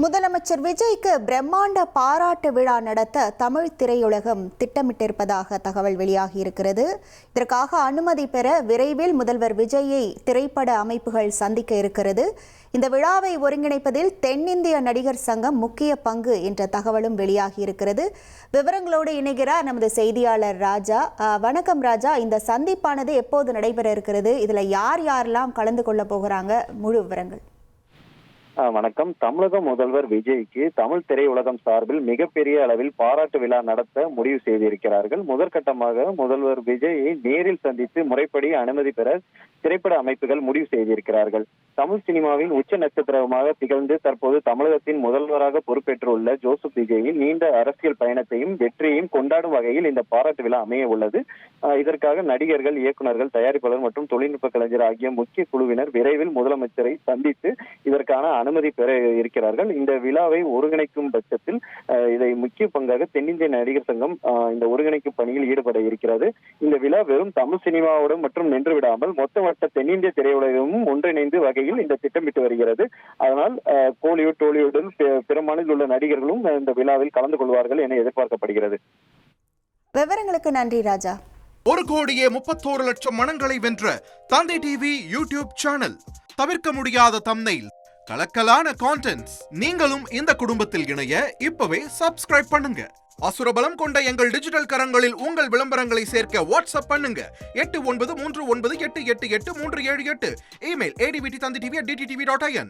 முதலமைச்சர் விஜய்க்கு பிரம்மாண்ட பாராட்டு விழா நடத்த தமிழ் திரையுலகம் திட்டமிட்டிருப்பதாக தகவல் வெளியாகியிருக்கிறது. இதற்காக அனுமதி பெற விரைவில் முதல்வர் விஜயை திரைப்பட அமைப்புகள் சந்திக்க இருக்கிறது. இந்த விழாவை ஒருங்கிணைப்பதில் தென்னிந்திய நடிகர் சங்கம் முக்கிய பங்கு என்ற தகவலும் வெளியாகியிருக்கிறது. விவரங்களோடு இணைகிறார் நமது செய்தியாளர் ராஜா. வணக்கம் ராஜா. இந்த சந்திப்பானது எப்போது நடைபெற இருக்கிறது? இதுல யார் யாரெல்லாம் கலந்து கொள்ள போகிறாங்க? முழு விவரங்கள். வணக்கம். தமிழக முதல்வர் விஜய்க்கு தமிழ் திரையுலகம் சார்பில் மிகப்பெரிய அளவில் பாராட்டு விழா நடத்த முடிவு செய்திருக்கிறார்கள். முதற்கட்டமாக முதல்வர் விஜயை நேரில் சந்தித்து முறைப்படி அனுமதி பெற திரைப்பட அமைப்புகள் முடிவு செய்திருக்கிறார்கள். தமிழ் சினிமாவின் உச்ச நட்சத்திரமாக திகழ்ந்து தற்போது தமிழகத்தின் முதல்வராக பொறுப்பேற்றுள்ள ஜோசப் விஜயின் நீண்ட அரசியல் பயணத்தையும் வெற்றியையும் கொண்டாடும் வகையில் இந்த பாராட்டு விழா அமைய உள்ளது. இதற்காக நடிகர்கள், இயக்குநர்கள், தயாரிப்பாளர் மற்றும் தொழில்நுட்ப கலைஞர் ஆகிய முக்கிய குழுவினர் விரைவில் முதலமைச்சரை சந்தித்து இதற்கான அனுமதி பெற இருக்கிறார்கள். இந்த விழாவை ஒருங்கிணைக்கும் பட்சத்தில் இதை முக்கிய பங்காக தென்னிந்திய நடிகர் சங்கம் இந்த ஒருங்கிணைக்கும் பணியில் ஈடுபட இருக்கிறது. இந்த விழா வெறும் தமிழ் சினிமாவோடு மற்றும் நின்று விடாமல் மொத்தமற்ற தென்னிந்திய திரையுலகமும் ஒன்றிணைந்து வகையில் இந்த திட்டமிட்டு வருகிறது. அதனால் கோலிவுட், டோலிவுட், பிற மாநில உள்ள நடிகர்களும் இந்த விழாவில் கலந்து கொள்வார்கள் என எதிர்பார்க்கப்படுகிறது. விவரங்களுக்கு நன்றி ராஜா. 1,31,00,000 மனங்களை வென்ற தந்தை டிவி யூடியூப் சேனல். தவிர்க்க முடியாத தம்ப்நெயில், கலக்கலான கான்டென்ட்ஸ். நீங்களும் இந்த குடும்பத்தில் இணைய இப்பவே சப்ஸ்கிரைப் பண்ணுங்க. அசுரபலம் கொண்ட எங்கள் டிஜிட்டல் கரங்களில் உங்கள் விளம்பரங்களை சேர்க்க வாட்ஸ்அப் பண்ணுங்க. 8939888838. Email advttv@dttv.in.